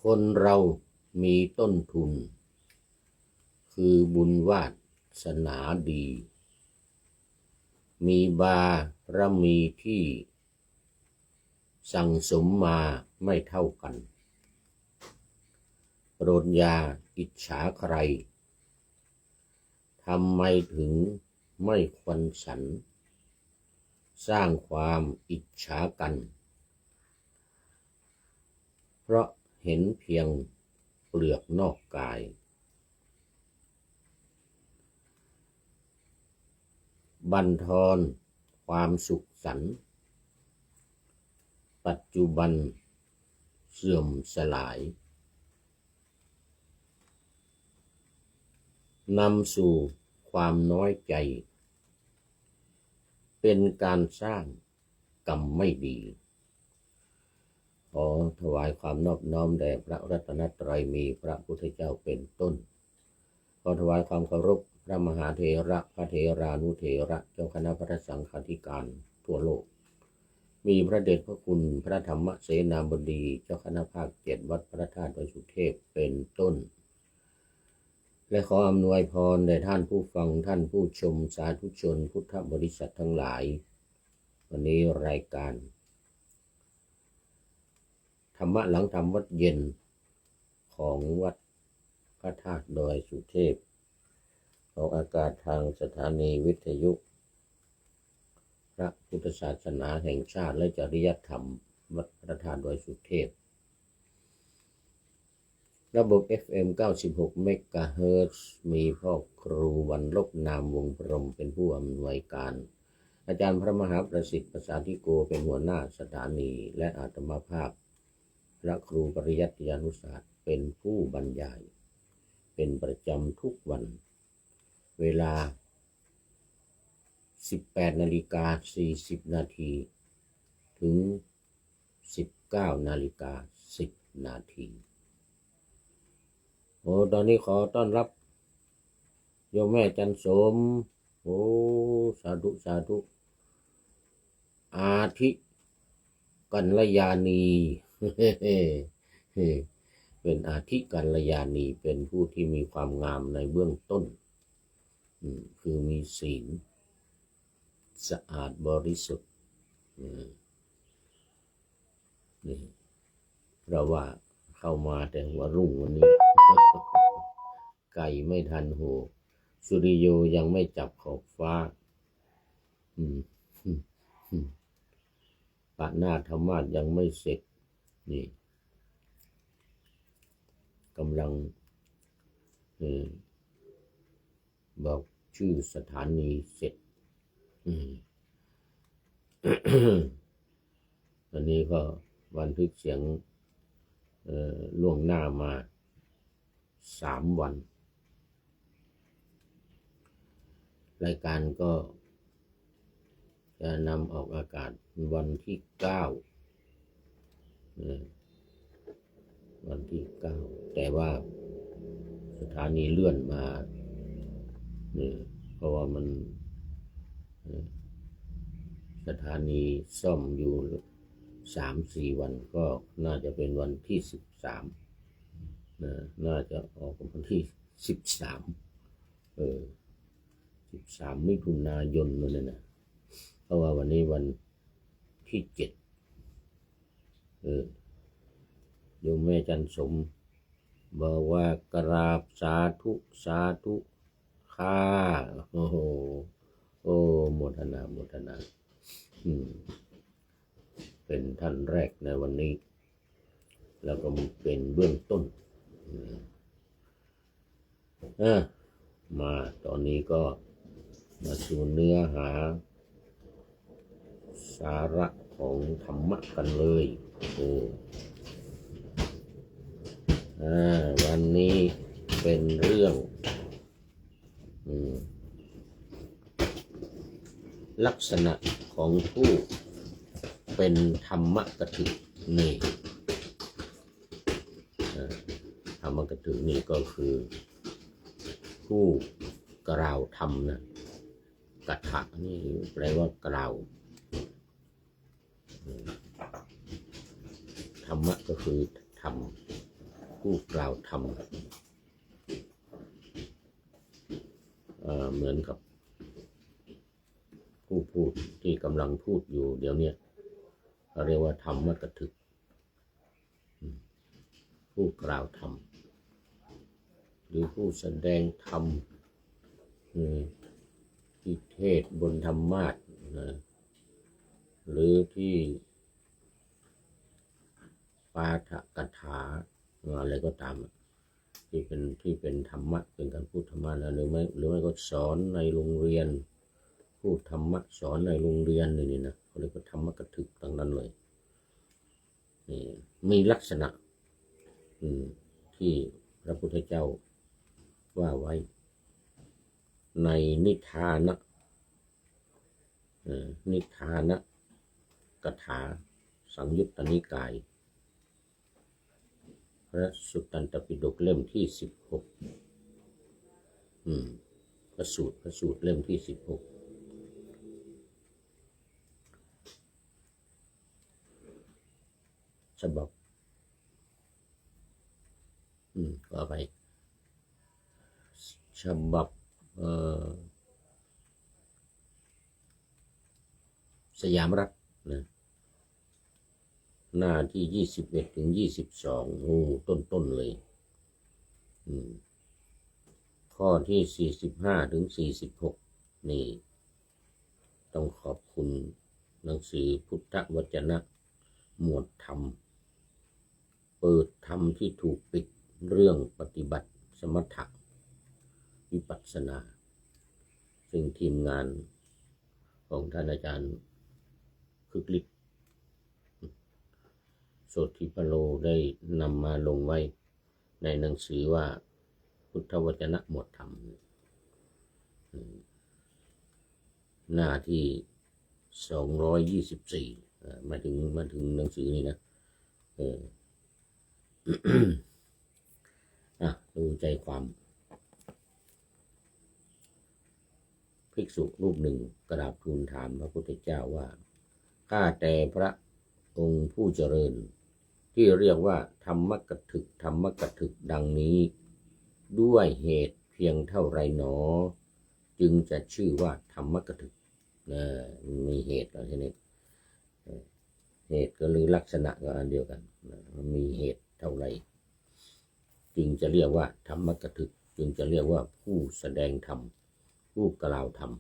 คนเรามีต้นทุนคือบุญวาสนาดีมีบารมีที่สั่งสมมาไม่เท่ากันโปรดอย่าอิจฉาใครทำไมถึงไม่ควนสรรสร้างความอิจฉากันเพราะเห็นเพียงเปลือกนอกกายบั่นทอนความสุขสันต์ปัจจุบันเสื่อมสลายนำสู่ความน้อยใจเป็นการสร้างกรรมไม่ดีขอถวายความนอบน้อมแด่พระรัตนตรัยมีพระพุทธเจ้าเป็นต้นขอถวายความเคารพพระมหาเถระพระเถรานุเถระเจ้าคณะพระสังฆาธิการทั่วโลกมีพระเดชพระคุณพระธรรมเสนาบดีเจ้าคณะภาค7วัดพระธาตุดอยสุเทพเป็นต้นและขออำนวยพรแด่ท่านผู้ฟังท่านผู้ชมสาธุชนพุทธบริษัททั้งหลายวันนี้รายการธรรมะหลังธรรมวัดเย็นของวัดพระธาตุดอยสุเทพออกอากาศทางสถานีวิทยุพระพุทธศาสนาแห่งชาติและจริยธรรมวัดพระธาตุดอยสุเทพระบบ FM 96 เมกะเฮิรตซ์มีพ่อครูวันลบนามวงพรหมเป็นผู้อำนวยการอาจารย์พระมหาประสิทธิ์ประสาธิโกเป็นหัวหน้าสถานีและอาตมาภาพพระครูปริยัติยานุศาสตร์เป็นผู้บรรยายเป็นประจำทุกวันเวลา 18:40 นาทีถึง 19:10 นาทีตอนนี้ขอต้อนรับโยมแม่จันสมสาธุสาธุอาทิกัลยาณีเป็นอาทิกัลยาณีเป็นผู้ที่มีความงามในเบื้องต้นคือมีศีลสะอาดบริสุทธิ์นี่เราว่าเข้ามาแต่หัวรุ่งวันนี้ไก่ไม่ทันโหสุริโยยังไม่จับขอบฟ้าปะหน้าธรรมาสยังไม่เสร็จนี่กำลังบอกชื่อสถานีเสร็จอันนี้ก็บันทึกเสียงล่วงหน้ามา3 วันรายการก็จะนำออกอากาศวันที่9วันที่9แต่ว่าสถานีเลื่อนมาเพราะว่ามันสถานีซ่อมอยู่3-4 วันก็น่าจะเป็นวันที่13น่าจะออกวันที่13 13 มิถุนายนนั่นเลยนะเพราะว่าวันนี้วันที่7โยมแม่จันสมบอกว่ากราบสาธุสาธุค่ะโมทนาโมทนาเป็นท่านแรกในวันนี้แล้วก็เป็นเบื้องต้นมาตอนนี้ก็มาสู่เนื้อหาสาระของธรรมะกันเลยวันนี้เป็นเรื่องลักษณะของผู้เป็นธรรมกถึนี่ธรรมกถึนี่ก็คือผู้กล่าวธรรมนะกถะนี่แปลว่ากล่าวธรรมะก็คือธรรม ผู้กล่าวธรรมเหมือนกับผู้พูดที่กำลังพูดอยู่เดี๋ยวนี้เขาเรียกว่าธรรมกถึกผู้กล่าวธรรมหรือผู้แสดงธรรมที่เทศบนธรรมาสน์นะหรือที่ปาฐกถาอะไรก็ตามที่เป็นธรรมะเป็นการพูดธรรมะนะหรือไม่ก็สอนในโรงเรียนพูดธรรมะสอนในโรงเรียนนี่นะเขาเรียกว่าธรรมกถึกทั้งนั้นเลยมีลักษณะที่พระพุทธเจ้าว่าไว้ในนิทานกถาสังยุตตนิกายพระสุตตันตปิฎกเล่มที่16พระสูตรเล่มที่16ฉบับก็ไปฉบับสยามรัฐนะหน้าที่21ถึง22ต้นเลยข้อที่45ถึง46นี่ต้องขอบคุณหนังสือพุทธวจนะหมวดธรรมเปิดธรรมที่ถูกปิดเรื่องปฏิบัติสมถะวิปัสสนาซึ่งทีมงานของท่านอาจารย์คึกฤทธิ์โสธิพโลได้นำมาลงไว้ในหนังสือว่าพุทธวจนะหมวดธรรมหน้าที่224มาถึงหนังสือนี้นะดูใจความภิกษุรูปหนึ่งกราบทูลถามพระพุทธเจ้าว่าข้าแต่พระองค์ผู้เจริญที่เรียกว่าธรรมกถึกดังนี้ด้วยเหตุเพียงเท่าไรหนอจึงจะชื่อว่าธรรมกถึกมีเหตุอะไรนี่เหตุก็หรือลักษณะก็อันเดียวกันมีเหตุเท่าไรจึงจะเรียกว่าธรรมกถึกจึงจะเรียกว่าผู้แสดงธรรมผู้กล่าวธรรม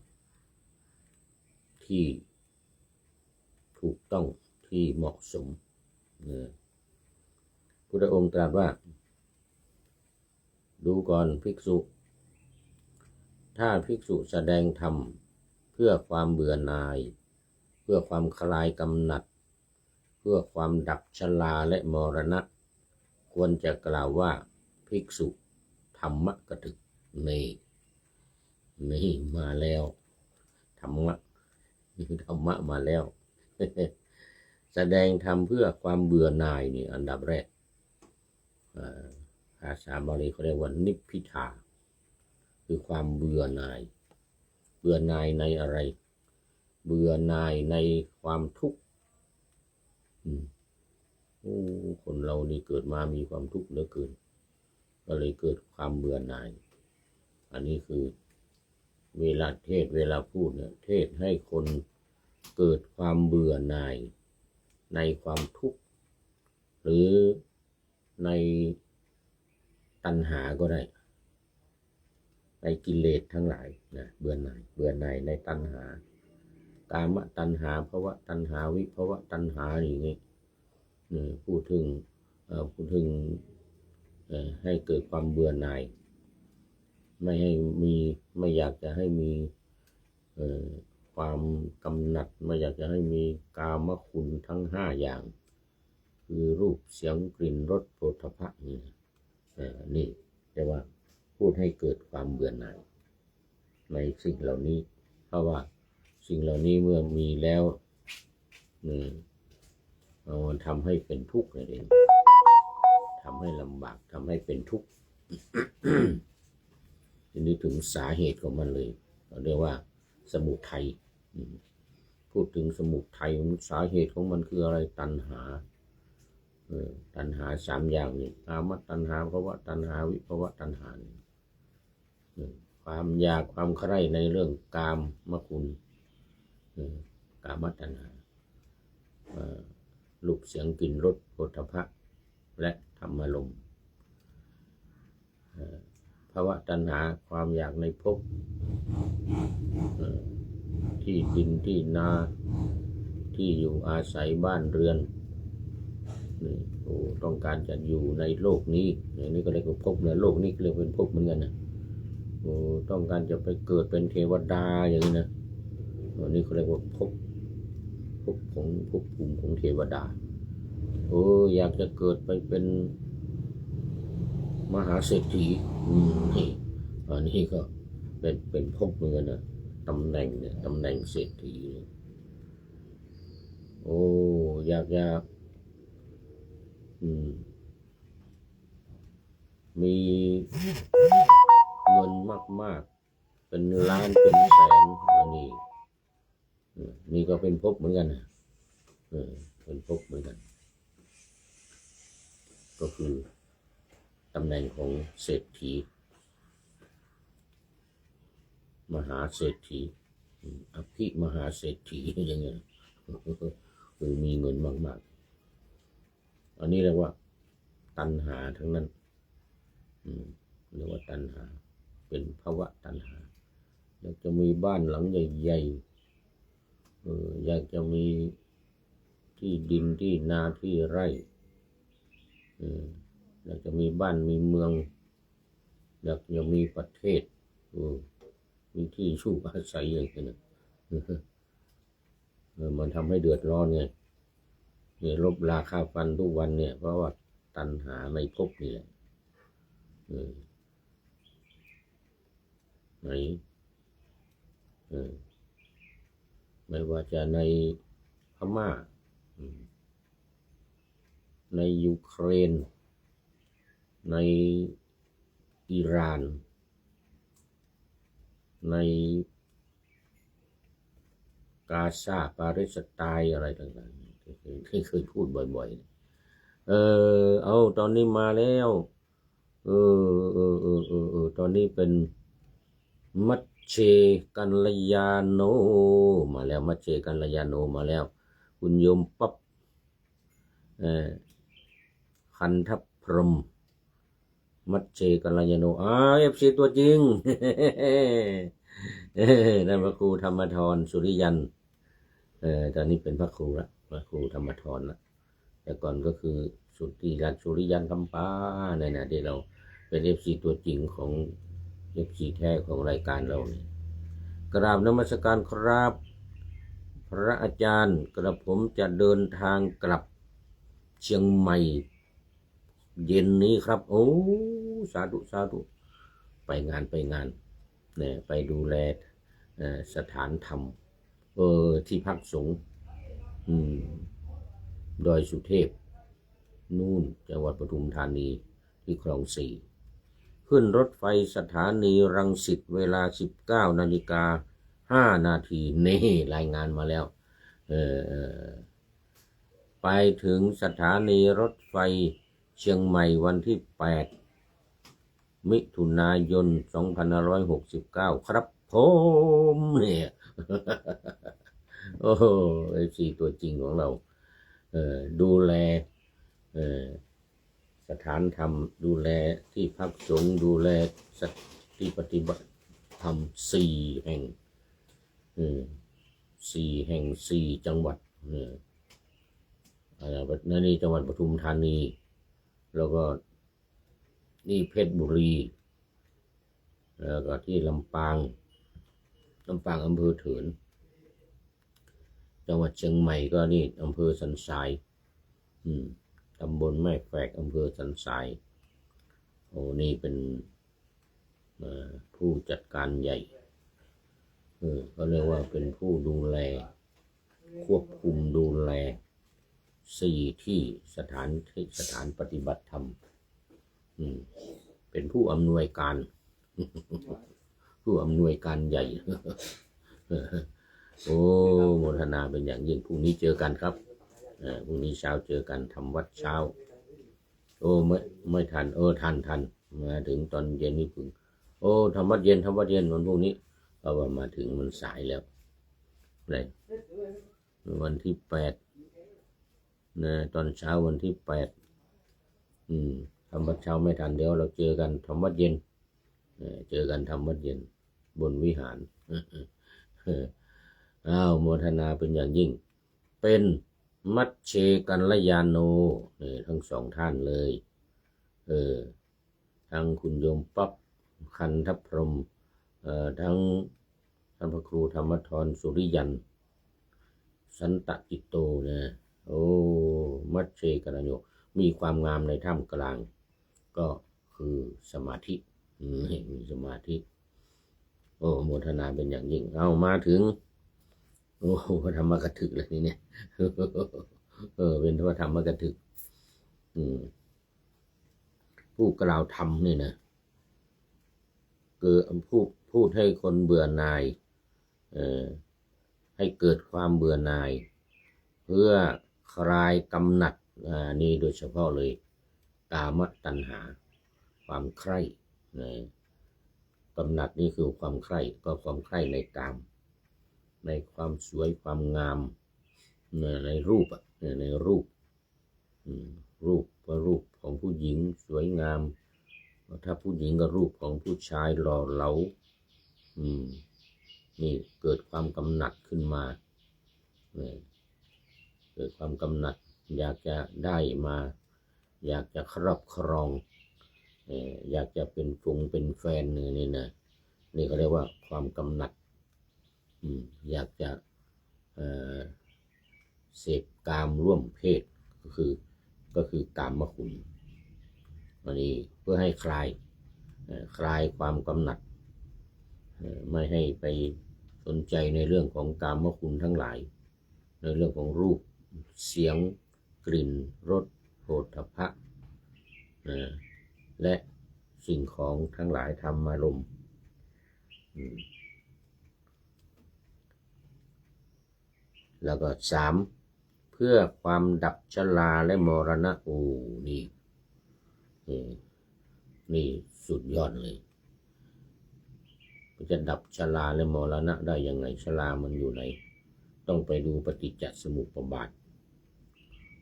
ที่ถูกต้องที่เหมาะสมพุทธองค์ตรัสว่าดูก่อนภิกษุถ้าภิกษุแสดงธรรมเพื่อความเบื่อหน่ายเพื่อความคลายกำหนัดเพื่อความดับชราและมรณะควรจะกล่าวว่าภิกษุธรรมกถึกนี่มาแล้วธรรมะมาแล้วแสดงธรรมเพื่อความเบื่อหน่ายนี่อันดับแรกภาษาบาลีเขาเรียกว่านิพพิทาคือความเบื่อหน่ายในอะไรเบื่อหน่ายในความทุกข์คนเรานี่เกิดมามีความทุกข์เหลือเกินก็เลยเกิดความเบื่อหน่ายอันนี้คือเวลาเทศเวลาพูดเนี่ยเทศให้คนเกิดความเบื่อหน่ายในความทุกข์หรือในตัณหาก็ได้ในกิเลสทั้งหลายนะเบื่อหน่ายในตัณหากามตัณหาภวตัณหาวิภวตัณหาอย่างนี้พูดถึงให้เกิดความเบื่อหน่ายไม่อยากจะให้มีความกำหนัดไม่อยากจะให้มีกามคุณทั้ง5อย่างคือรูปเสียงกลิ่นรสโผฏฐัพพะนี่แต่ว่าพูดให้เกิดความเบื่อหน่ายในสิ่งเหล่านี้เพราะว่าสิ่งเหล่านี้เมื่อมีแล้วมันทำให้เป็นทุกข์นั่นเองทำให้ลำบากทำให้เป็นทุกข์ ทีนี้ถึงสาเหตุของมันเลยเราเรียกว่าสมุทัยพูดถึงสมุทัยสาเหตุของมันคืออะไรตัณหา ตัณหาสามอย่างนี่กามตัณหาภวตัณหาวิภวตัณหาความอยากความใคร่ในเรื่องกามคุณกามตัณหารูปเสียงกลิ่นรสโผฏฐัพพะและธรรมารมณ์ภวตัณหาความอยากในภพที่ดินที่นาที่อยู่อาศัยบ้านเรือนต้องการจะอยู่ในโลกนี้อย่างนี้ก็เรียกว่าภพนะโลกนี้เรียกเป็นภพเหมือนกันนะต้องการจะไปเกิดเป็นเทวดาอย่างนี้นะนี่เขาเรียกว่าภพของภพภูมิของเทวดาอยากจะเกิดไปเป็นมหาเศรษฐีนี่อันนี้ก็เป็นภพเหมือนกันนะตำแหน่งเนี่ยตำแหน่งเศรษฐีอยากจะมีเงินมากๆเป็นล้านเป็นแสนอันนี้นี่ก็เป็นภพเหมือนกันนะเป็นภพเหมือนกันก็คือตำแหน่งของเศรษฐีมหาเศรษฐีอภิมหาเศรษฐีอย่างเงี้ยคือมีเงินมากๆอันนี้เรียกว่าตัณหาทั้งนั้นเรียกว่าตัณหาเป็นภวตัณหาอยากจะมีบ้านหลังใหญ่ๆอยากจะมีที่ดินที่นาที่ไร่อยากจะมีบ้านมีเมืองอยากจะมีประเทศมีที่ชูอาศัยอย่างนี้มันทำให้เดือดร้อนไงเนี่ยลบราคาฟันทุกวันเนี่ยเพราะว่าตัณหาในภพนี่แหละไหนไม่ว่าจะในพม่าในยูเครนในอิหร่านในกาซาปาเลสไตน์อะไรต่างๆที่เคยพูดบ่อยๆตอนนี้มาแล้วตอนนี้เป็นมัชเชกัลยาโนมาแล้วมัชเชกัลยาโนมาแล้วคุณโยมปั๊บคันทัพพรหมมัชเชกัลยาโนFC ตัวจริงนั่นพระครูธรรมธรสุริยันตอนนี้เป็นพระครูละพระครูธรรมธรละแต่ก่อนก็คือสุริยันคำป้าเนี่ยนะที่เราเป็น FC ตัวจริงของ FC แท้ของรายการเราเนี่ยกราบนมัสการครับพระอาจารย์กระผมจะเดินทางกลับเชียงใหม่เย็นนี้ครับสาธุไปงานเนี่ยไปดูแลสถานธรรมที่พักสงฆ์ดอยสุเทพนู่นจังหวัดปทุมธานีที่คลองสี่ขึ้นรถไฟสถานีรังสิตเวลา 19:05 นาทีนี่รายงานมาแล้วไปถึงสถานีรถไฟเชียงใหม่วันที่ 8 มิถุนายน 2569 ครับผมเนี่ยFC ตัวจริงของเราดูแลสถานธรรมดูแลที่พักสงฆ์ดูแลที่ปฏิบัติธรรม4 แห่ง4 แห่ง 4 จังหวัดนี่จังหวัดปทุมธานีแล้วก็นี่เพชรบุรีแล้วก็ที่ลำปางอำเภอเถินจังหวัดเชียงใหม่ก็นี่อำเภอสันทรายตำบลแม่แฝกอำเภอสันทรายนี่เป็นผู้จัดการใหญ่เขาเรียกว่าเป็นผู้ดูแลควบคุมดูแล4 ที่สถานปฏิบัติธรรมเป็นผู้อำนวยการ ผู้อำนวยการใหญ่ โมทนาเป็นอย่างยิ่งพรุ่งนี้เจอกันครับ พรุ่งนี้เช้าเจอกันทำวัดเช้าโอ้ไม่ทันทันมาถึงตอนเย็นนี่พึ่งโอ้ทำวัดเย็นวันพรุ่งนี้เพราะว่ามาถึงมันสายแล้วเลยวันที่8นะตอนเช้าวันที่8ทำวัดเช้าไม่ทันเดี๋ยวเราเจอกันทำวัดเย็นเจอกันทำวัดเย็นบนวิหารโมทนาเป็นอย่างยิ่งเป็นมัชเชกัลยาโนทั้งสองท่านเลยทั้งคุณโยมปั๊บคันทพรหมทั้งท่านพระครูธรรมธรสุริยันสันตจิตโตนะโอ้มัชเชกัลยาโนมีความงามในท่ามกลางก็คือสมาธิมีสมาธิโอ้โมทนาเป็นอย่างยิ่งเอามาถึงโอ้พระธรรมกถึกเลยนี่เนี่ยเป็นพระธรรมกถึกผู้กล่าวธรรมนี่นะคือพูดให้คนเบื่อหน่ายให้เกิดความเบื่อหน่ายเพื่อคลายกำหนัดนี่โดยเฉพาะเลยกามตัณหาความใคร่กำหนัดนี่คือความใคร่ก็ความใคร่ในกามในความสวยความงามในรูปในรูปรูปของผู้หญิงสวยงามถ้าผู้หญิงก็รูปของผู้ชายหล่อเหลานี่เกิดความกำหนัดขึ้นมาเกิดความกำหนัดอยากจะได้มาอยากจะครอบครองอยากจะเป็นแฟนนี่นะนี่เขาเรียกว่าความกำหนัดอยากจะเสพกามร่วมเพศก็คือกามคุณอันนี้เพื่อให้คลายความกำหนัดไม่ให้ไปสนใจในเรื่องของกามคุณทั้งหลายในเรื่องของรูปเสียงกลิ่นรสโผฏฐัพพะและสิ่งของทั้งหลายธรรมารมณ์แล้วก็3เพื่อความดับชราและมรณะนี่สุดยอดเลยจะดับชราและมรณะได้ยังไงชรามันอยู่ไหนต้องไปดูปฏิจจสมุปบาท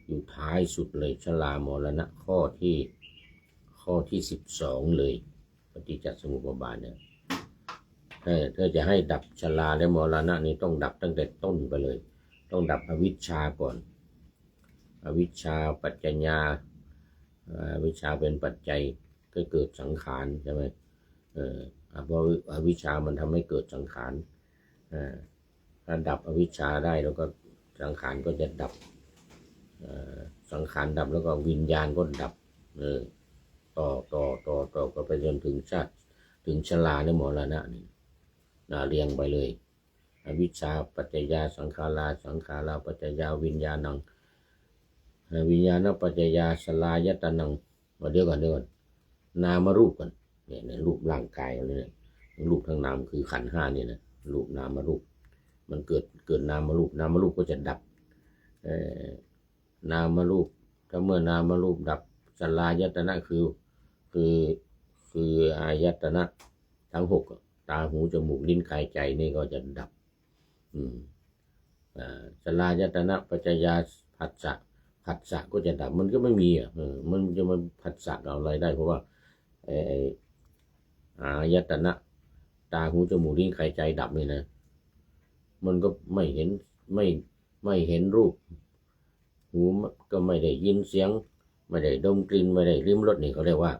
อยู่ท้ายสุดเลยชรามรณะข้อที่12เลยปฏิจจสมุปบาทเนี่ยถ้าจะให้ดับชราและมรณะนี่ต้องดับตั้งแต่ต้นไปเลยต้องดับอวิชชาก่อนอวิชชาปัจจญาอวิชชาเป็นปัจจัยก็เกิดสังขารใช่ไหมเพราะอวิชชามันทำให้เกิดสังขารถ้าดับอวิชชาได้แล้วก็สังขารก็จะดับสังขารดับแล้วก็วิญญาณก็ดับต่อก็ไปจนถึงชาติถึงชราและมรณะนี่เรียงไปเลยอวิชชาปัจจยาสังขาราปัจจยาวิญญาณังวิญญาณปัจจยาสลายตนังเดี๋ยวก่อนนามรูปก่อนเนี่ยรูปร่างกายเลยรูปทั้งนามคือขันธ์5นี่นะรูปนามรูปมันเกิดนามรูปก็จะดับนามรูปถ้าเมื่อนามรูปดับสลายตนะคืออายตนะทั้ง6ตาหูจมูกลิ้นกายใจนี่ก็จะดับสลายตนะปัจจยาผัสสะก็จะดับมันก็ไม่มีมันจะมาผัสสะอะไรได้เพราะว่าอายตนะตาหูจมูกลิ้นกายใจดับนี่นะมันก็ไม่เห็นรูปหูก็ไม่ได้ยินเสียงไม่ได้ดมกลิ่นไม่ได้ลิ้มรสนี่เขาเรียกว่า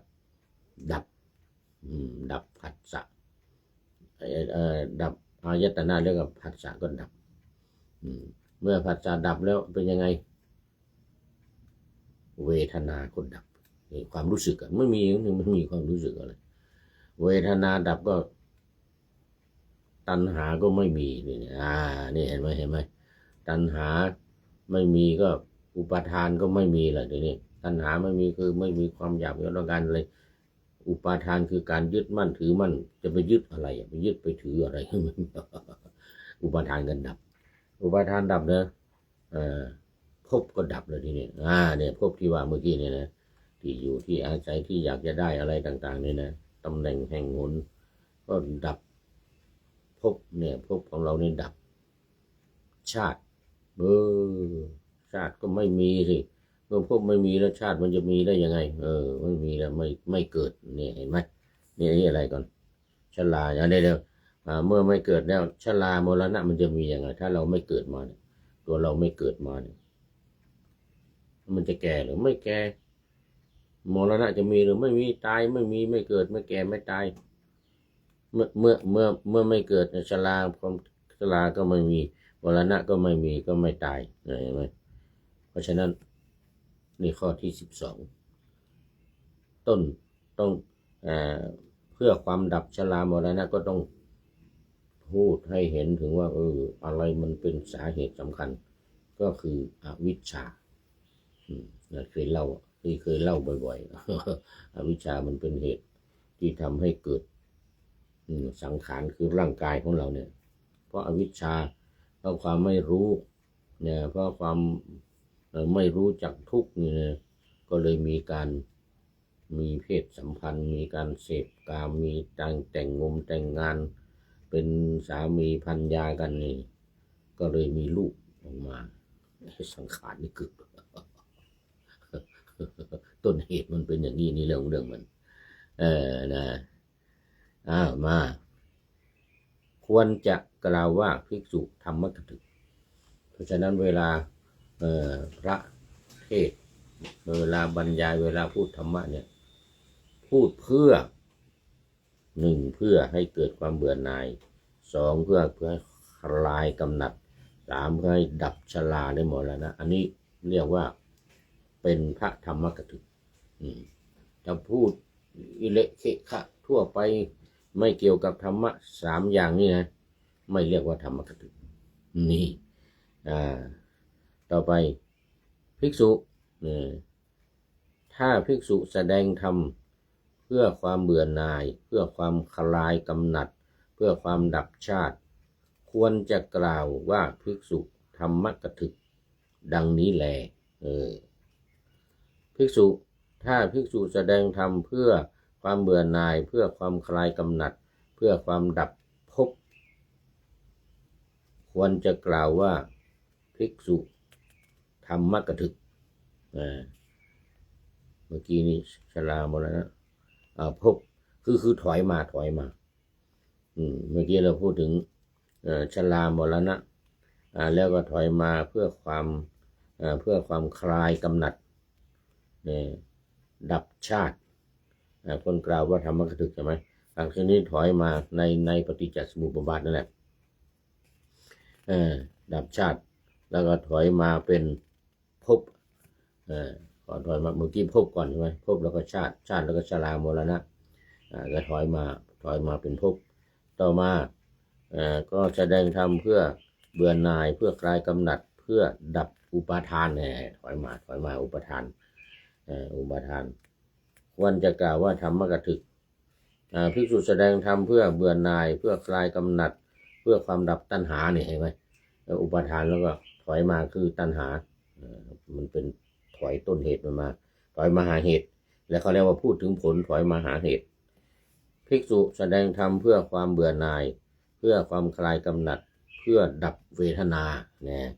ดับผัสสะดับอายตนะแล้วก็ผัสสะก็ดับเมื่อผัสสะดับแล้วเป็นยังไงเวทนาก็ดับความรู้สึกไม่มีความรู้สึกอะไรเวทนาดับก็ตัณหาก็ไม่มีนี่เห็นไหมตัณหาไม่มีก็อุปาทานก็ไม่มีแหละทีนี้ตัณหาไม่มีคือไม่มีความอยากต้องการอะไรอุปาทานคือการยึดมั่นถือมั่นจะไปยึดอะไรไปยึดไปถืออะไร อุปาทานกันดับอุปาทานดับนะผ ภพก็ดับเลยทีนี้เนี่ยภพที่ว่าเมื่อกี้เนี่ยนะที่อยู่ที่อาศัยที่อยากจะได้อะไรต่างๆเนี่ยนะตำแหน่งแห่งหนก็ดับภพเนี่ยภพของเราเนี่ยดับชาติชาติก็ไม่มีสิเมื่อภพไม่มีแล้วชาติมันจะมีได้ยังไงไม่มีแล้วไม่เกิดเนี่ยเห็นไหมนี่อะไรก่อนชราเดี๋ยวเมื่อไม่เกิดแล้วชรามรณะมันจะมียังไงถ้าเราไม่เกิดมาเนี่ยตัวเราไม่เกิดมาเนี่ยมันจะแก่หรือไม่แก่มรณะจะมีหรือไม่มีตายไม่มีไม่เกิดไม่แก่ไม่ตายเมื่อไม่เกิดชราความชราก็ไม่มีมรณะก็ไม่มีก็ไม่ตายเห็นไหมเพราะฉะนั้นนี่ข้อที่12ต้นต้องเพื่อความดับชรามรณะก็ต้องพูดให้เห็นถึงว่าอะไรมันเป็นสาเหตุสำคัญก็คืออวิชชาเคยเล่าบ่อยๆอวิชชามันเป็นเหตุที่ทำให้เกิดสังขารคือร่างกายของเราเนี่ยเพราะอวิชชาเพราะความไม่รู้เนี่ยเพราะความไม่รู้จักทุกข์นี่นะก็เลยมีเพศสัมพันธ์มีการเสพกามมีแต่งงานเป็นสามีภรรยากันนี่ก็เลยมีลูกออกมาสังขารนี่เกิดต้นเหตุมันเป็นอย่างนี้นี่เรื่องมันนะมาควรจะกล่าวว่าภิกษุธรรมกถึกเพราะฉะนั้นเวลาพระเทศเวลาบรรยายเวลาพูดธรรมะเนี่ยพูดเพื่อ1เพื่อให้เกิดความเบื่อหน่าย2เพื่อคลายกำหนัด3เพื่อให้ดับชราได้หมดแล้วนะอันนี้เรียกว่าเป็นพระธรรมกถึกจะพูดอิเละเคะคะทั่วไปไม่เกี่ยวกับธรรมะ3อย่างนี้นะไม่เรียกว่าธรรมกถึกนี่ต่อไปภิกษุถ้าภิกษุแสดงธรรมเพื่อความเบื่อหน่ายเพื่อความคลายกำหนัดเพื่อความดับชาติควรจะกล่าวว่าภิกษุธรรมกถึกดังนี้แลภิกษุถ้าภิกษุแสดงธรรมเพื่อความเบื่อหน่ายเพื่อความคลายกำหนัดเพื่อความดับภพควรจะกล่าวว่าภิกษุธรรมกถึกเมื่อกี้นี้ชรามรณะภพคือถอยมาเมื่อกี้เราพูดถึงชรามรณะแล้วก็ถอยมาเพื่อความคลายกำหนัดดับชาติคนกล่าวว่าธรรมกถึกใช่ไหมหลังจากนี้ถอยมาในปฏิจจสมุปบาทนั่นแหละดับชาติแล้วก็ถอยมาเป็นภพก่อนถอยมาเมื่อกี้ภพก่อนใช่ไหมภพแล้วก็ชาติแล้วก็ชรามรณะก็ถอยมาเป็นภพต่อมาก็แสดงธรรมเพื่อเบื่อหน่ายเพื่อคลายกำหนัดเพื่อดับอุปาทานถอยมาอุปาทานควรจะกล่าวว่าธรรมกถึกภิกษุแสดงธรรมเพื่อเบื่อหน่ายเพื่อคลายกำหนัดเพื่อความดับตัณหาเนี่ยเห็นไหมอุปาทานแล้วก็ถอยมาคือตัณหามันเป็นถอยต้นเหตุมันมาถอยมาหาเหตุและเขาเรียกว่าพูดถึงผลถอยมาหาเหตุภิกษุแสดงธรรมเพื่อความเบื่อหน่ายเพื่อความคลายกำหนัดเพื่อดับเวทนาเนี่ย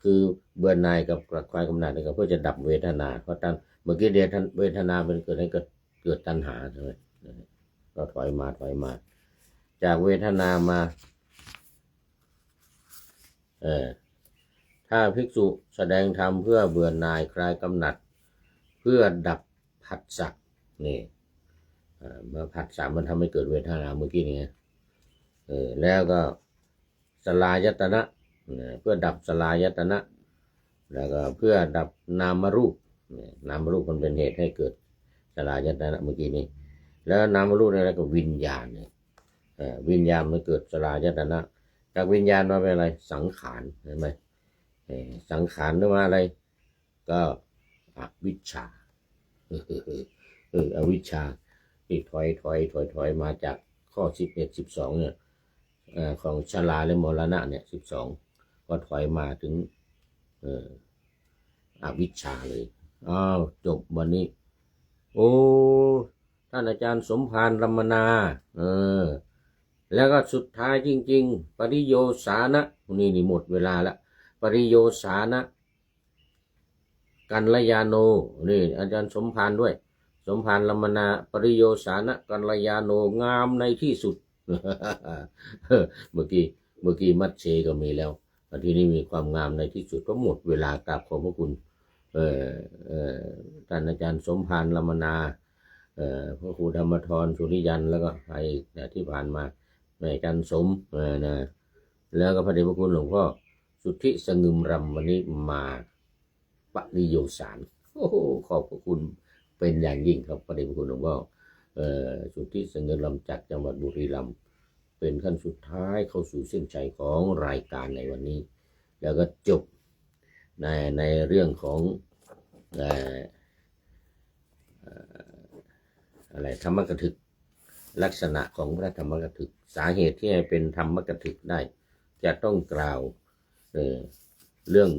คือเบื่อหน่ายกับคลายกำหนัดนี่ก็เพื่อจะดับเวทนาเพราะเมื่อกี้เวทนาเป็นเกิดตัณหาใช่ไหมก็ถอยมาจากเวทนามาถ้าภิกษุแสดงธรรมเพื่อเบื่อหน่ายคลายกำหนัดเพื่อดับผัสสะนี่มาผัสสะมันทำให้เกิดเวทนาเมื่อกี้นี้แล้วก็สลายตนะเพื่อดับสลายตนะแล้วก็เพื่อดับนามรูปมันเป็นเหตุให้เกิดสลายตนะเมื่อกี้นี้แล้วนามรูปนี่แล้วก็วิญญาณวิญญาณมันเกิดสลายตนะจากวิญญาณมาเป็นอะไรสังขารเห็นไหมสังขารนึกว่าอะไรก็อวิชชาอวิชชาที่ถอยมาจากข้อ11 12เนี่ยของชราและมรณะเนี่ย12ก็ถอยมาถึง อวิชชาเลยอ้าวจบวันนี้โอ้ท่านอาจารย์สมภารรัมมนาแล้วก็สุดท้ายจริงๆปริโยสานะนี่หมดเวลาละปริโยสานะกัลยาโนนี่อาจารย์สมภารด้วยสมภารรัมมนาปริโยสานะกัลยาโนงามในที่สุด เมื่อกี้มัดเชก็มีแล้วทีนี้มีความงามในที่สุดก็หมดเวลากราบขอบพระคุณท่านอาจารย์สมภารรัมมนาพระครูธรรมธรสุริยันแล้วก็ใครที่ผ่านมาอาจารย์สมนะแล้วก็พระเดชพระคุณหลวงพ่อสุทธิสงึมรำวันนี้มาปริโยสารโอ้โหขอบพระคุณเป็นอย่างยิ่งครับพระเดชพระคุณหลวงพ่อสุทธิสงึมรำจากจังหวัดบุรีรัมย์เป็นขั้นสุดท้ายเข้าสู่เส้นชัยของรายการในวันนี้แล้วก็จบในเรื่องของอะไรธรรมกถึกลักษณะของพระธรรมกถึกสาเหตุที่ให้เป็นธรรมกถึกได้จะต้องกล่าวเรื่อง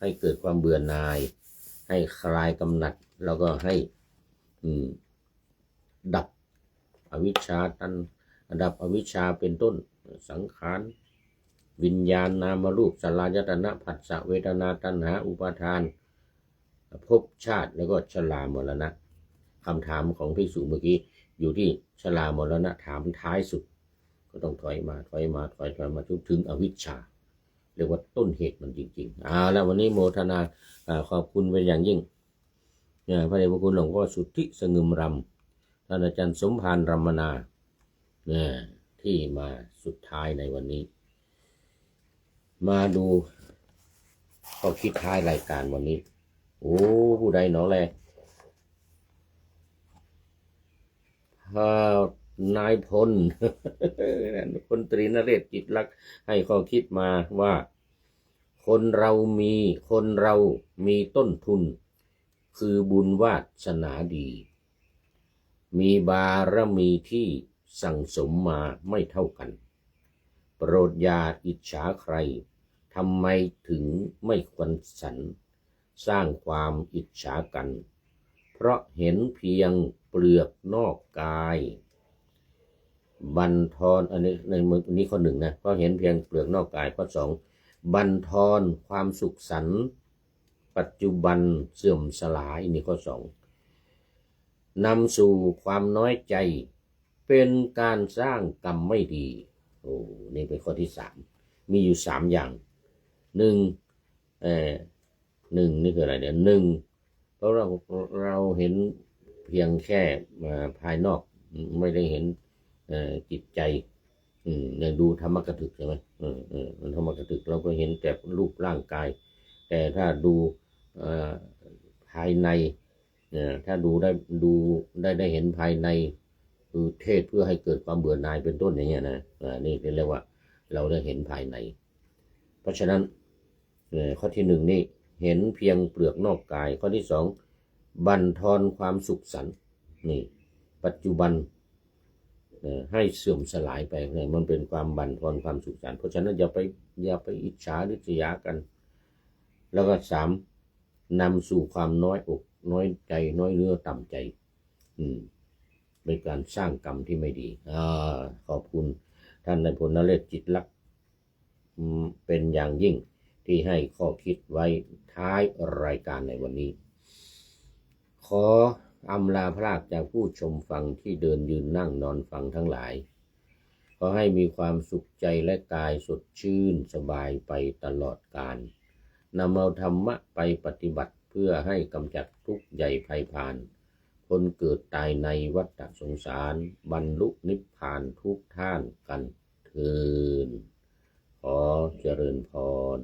ให้เกิดความเบื่อหน่ายให้คลายกำหนัดแล้วก็ให้ดับอวิชชาดับอวิชชาเป็นต้นสังขารวิญญาณนามรูปสลายตนะผัสสะเวทนาตัณหาอุปาทานภพชาติแล้วก็ชรามรณะคำถามของภิกษุเมื่อกี้อยู่ที่ชรามรณะถามท้ายสุดก็ต้องถอยมาจนถึงอวิชชาเรียกว่าต้นเหตุมันจริงๆแล้ววันนี้โมทนาขอบคุณเป็นอย่างยิ่งพระเดชพระคุณหลวงพ่อสุทธิสงึมรำท่านอาจารย์สมภารรัมมนาที่มาสุดท้ายในวันนี้มาดูข้อคิดท้ายรายการวันนี้โอ้ผู้ใดหนอแลนายพล พลตรีนเรศจิตลักษณ์ให้ข้อคิดมาว่าคนเรามีต้นทุนคือบุญวาสนาดีมีบารมีที่สั่งสมมาไม่เท่ากันโปรดอย่าอิจฉาใครทำไมถึงไม่ควรสรรสร้างความอิจฉากันเพราะเห็นเพียงเปลือกนอกกายบั่นทอนอันนี้ในมือนี้ข้อหนึ่งนะเพราะเห็นเพียงเปลือกนอกกายข้อสองบั่นทอนความสุขสันต์ปัจจุบันเสื่อมสลายนี่ข้อสองนำสู่ความน้อยใจเป็นการสร้างกรรมไม่ดีโอ้นี่เป็นข้อที่สามมีอยู่สามอย่างหนึ่งนี่คืออะไรเนี่ยหนึ่งเพราะเราเห็นเพียงแค่ภายนอกไม่ได้เห็นจิตใจอย่างดูธรรมกถึกใช่ไหมธรรมกถึกเราก็เห็นแต่รูปร่างกายแต่ถ้าดูภายในถ้าได้เห็นภายในคือเทศเพื่อให้เกิดความเบื่อหน่ายเป็นต้นอย่างเงี้ยนะนี่เรียกว่าเราได้เห็นภายในเพราะฉะนั้นข้อที่หนึ่งนี่เห็นเพียงเปลือกนอกกายข้อที่สองบั่นทอนความสุขสันต์นี่ปัจจุบันให้เสื่อมสลายไปมันเป็นความบั่นทอนความสุขสันต์เพราะฉะนั้นอย่าไปอิจฉาริษยากันแล้วก็สามนำสู่ความน้อยอกน้อยใจน้อยเนื้อต่ำใจเป็นการสร้างกรรมที่ไม่ดีขอบคุณท่านนายพลนเรศจิตลักษณ์เป็นอย่างยิ่งที่ให้ข้อคิดไว้ท้ายรายการในวันนี้ขออำลาพรากจากผู้ชมฟังที่เดินยืนนั่งนอนฟังทั้งหลายขอให้มีความสุขใจและกายสดชื่นสบายไปตลอดกาลนำเอาธรรมะไปปฏิบัติเพื่อให้กำจัดทุกข์ใหญ่ภัยพานคนเกิดตายในวัฏสงสารบรรลุนิพพานทุกท่านกันเถิดขอเจริญพร